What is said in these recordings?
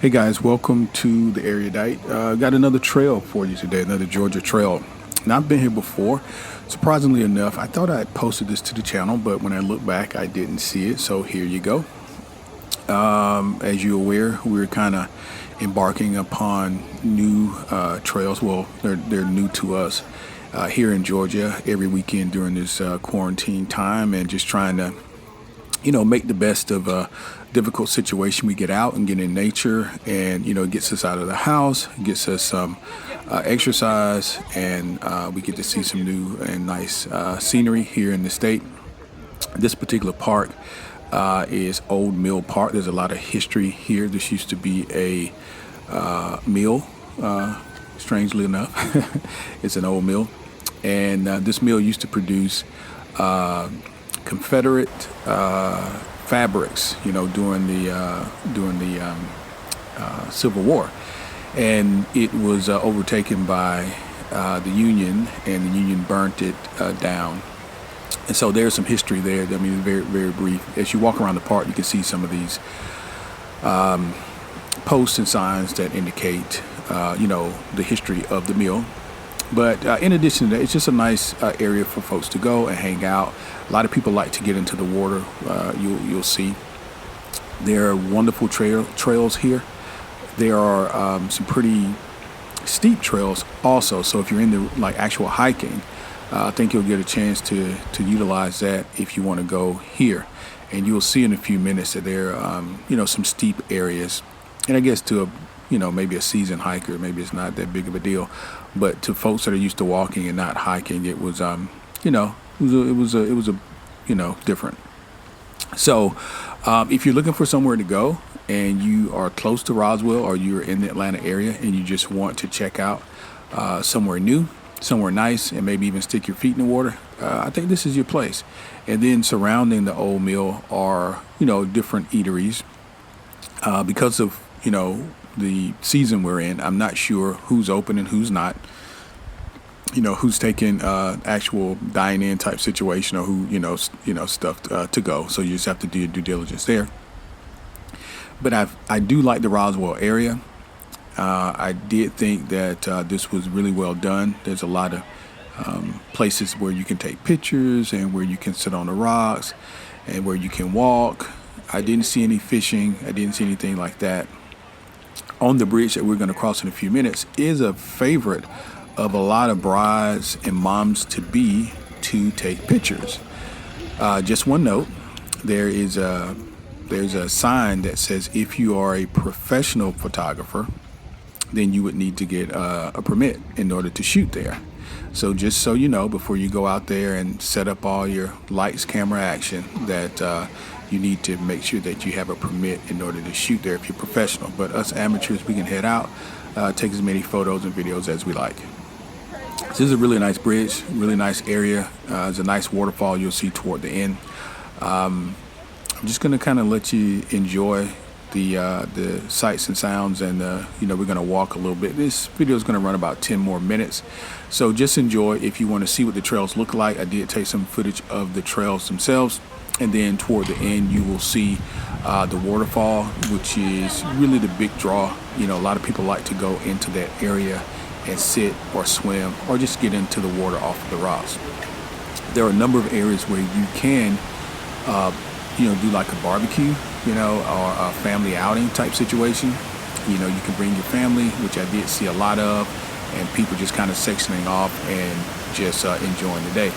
Hey guys, welcome to the Erudite. Got another trail for you today, another Georgia trail. Now, I've been here before. Surprisingly enough, I thought I had posted this to the channel, but when I look back, I didn't see it. So here you go. As you're aware, we're kind of embarking upon new trails. Well, they're new to us here in Georgia every weekend during this quarantine time, and just trying to make the best of a difficult situation. We get out and get in nature, and it gets us out of the house, gets us some exercise, and we get to see some new and nice scenery here in the state. This particular park is Old Mill Park. There's a lot of history here. This used to be a mill, strangely enough. It's an old mill, and this mill used to produce Confederate fabrics, during the Civil War, and it was overtaken by the Union, and the Union burnt it down. And so there's some history there. I mean, very, very brief. As you walk around the park, you can see some of these posts and signs that indicate, the history of the mill. But in addition to that, it's just a nice area for folks to go and hang out. A lot of people like to get into the water. You'll see there are wonderful trails here. There are some pretty steep trails also. So if you're into actual hiking, I think you'll get a chance to utilize that if you want to go here. And you'll see in a few minutes that there are some steep areas. And I guess to maybe a seasoned hiker, maybe it's not that big of a deal, but to folks that are used to walking and not hiking, it was different. So if you're looking for somewhere to go and you are close to Roswell, or you're in the Atlanta area and you just want to check out somewhere new, somewhere nice, and maybe even stick your feet in the water, I think this is your place. And then surrounding the old mill are different eateries. Because of the season we're in, I'm not sure who's open and who's not, who's taking actual dine-in type situation, or who stuff to go. So you just have to do your due diligence there. But I do like the Roswell area. I did think that this was really well done. There's a lot of places where you can take pictures, and where you can sit on the rocks, and where you can walk. I didn't see any fishing. I didn't see anything like that. On the bridge that we're going to cross in a few minutes is a favorite of a lot of brides and moms-to-be to take pictures. Just one note, there's a sign that says if you are a professional photographer, then you would need to get a permit in order to shoot there. So just so you know, before you go out there and set up all your lights, camera, action, that you need to make sure that you have a permit in order to shoot there if you're professional. But us amateurs, we can head out, take as many photos and videos as we like. This is a really nice bridge, really nice area. There's a nice waterfall you'll see toward the end. I'm just going to kind of let you enjoy the sights and sounds, and we're going to walk a little bit. This video is going to run about 10 more minutes, so just enjoy. If you want to see what the trails look like, I did take some footage of the trails themselves. And then toward the end, you will see the waterfall, which is really the big draw. A lot of people like to go into that area and sit or swim or just get into the water off of the rocks. There are a number of areas where you can, do like a barbecue, or a family outing type situation. You can bring your family, which I did see a lot of, and people just kind of sectioning off and just enjoying the day.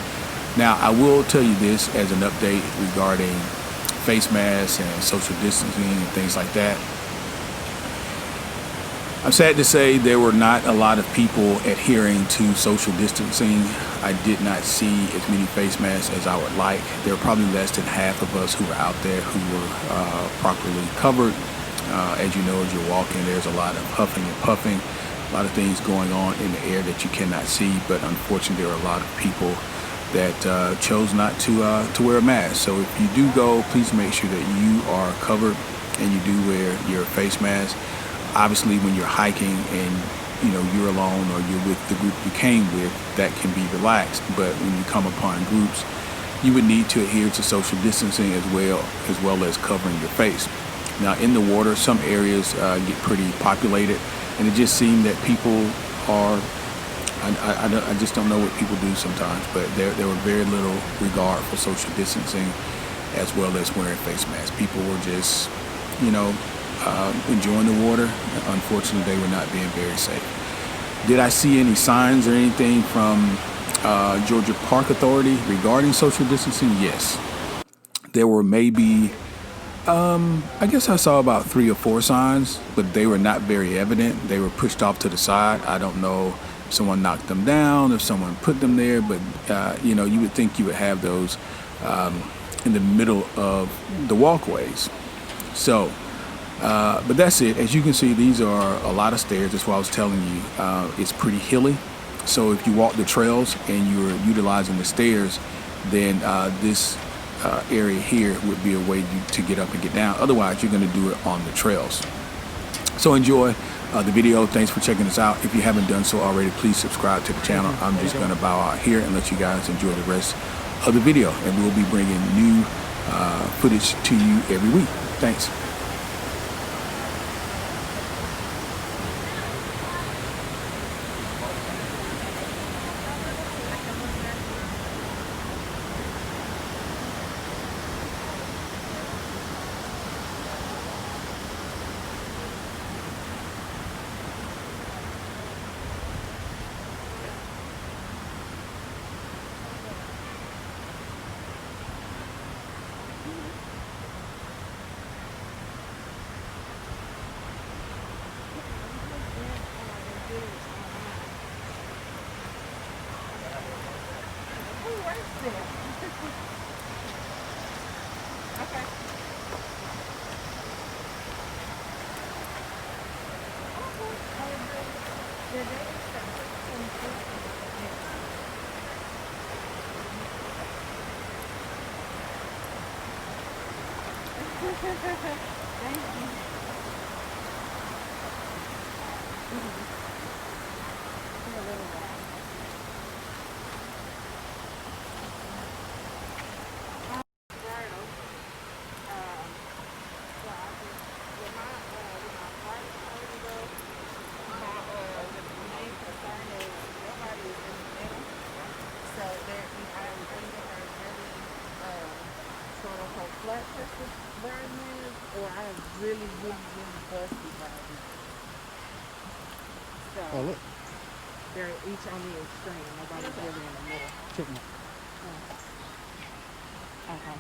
Now, I will tell you this as an update regarding face masks and social distancing and things like that. I'm sad to say there were not a lot of people adhering to social distancing. I did not see as many face masks as I would like. There were probably less than half of us who were out there who were properly covered. As you know, as you're walking, there's a lot of huffing and puffing, a lot of things going on in the air that you cannot see. But unfortunately, there are a lot of people that chose not to wear a mask. So if you do go, please make sure that you are covered and you do wear your face mask. Obviously, when you're hiking and you're alone, or you're with the group you came with, that can be relaxed. But when you come upon groups, you would need to adhere to social distancing as well as covering your face. Now, in the water, some areas get pretty populated, and it just seemed that people are. I just don't know what people do sometimes, but there were very little regard for social distancing, as well as wearing face masks. People were just, enjoying the water. Unfortunately, they were not being very safe. Did I see any signs or anything from Georgia Park Authority regarding social distancing? Yes. There were maybe, I guess I saw about 3 or 4 signs, but they were not very evident. They were pushed off to the side. I don't know if someone knocked them down, if someone put them there, but you would think you would have those in the middle of the walkways. So, but that's it. As you can see, these are a lot of stairs. That's why I was telling you it's pretty hilly. So if you walk the trails and you're utilizing the stairs, then this area here would be a way to get up and get down. Otherwise, you're going to do it on the trails. So enjoy the video. Thanks for checking us out. If you haven't done so already, please subscribe to the channel. I'm just going to bow out here and let you guys enjoy the rest of the video. And we'll be bringing new footage to you every week. Thanks. Oh, look. They're each on the extreme. Nobody's really in the middle. Check me. Okay.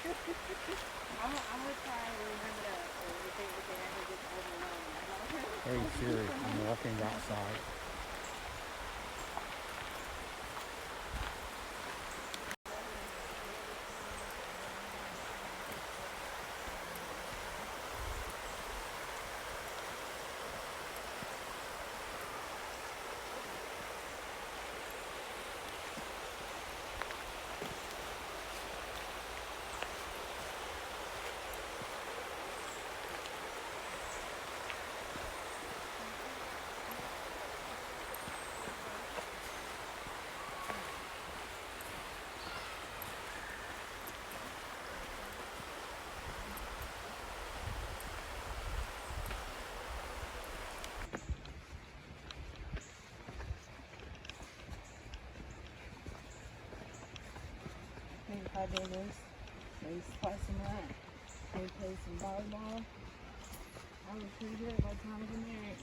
I'm gonna try to remember that if they ever get overwhelmed. Hey Siri, I'm walking outside. Maybe if I do this, maybe twice a month. Maybe play some volleyball. I was pretty good by the time I was married.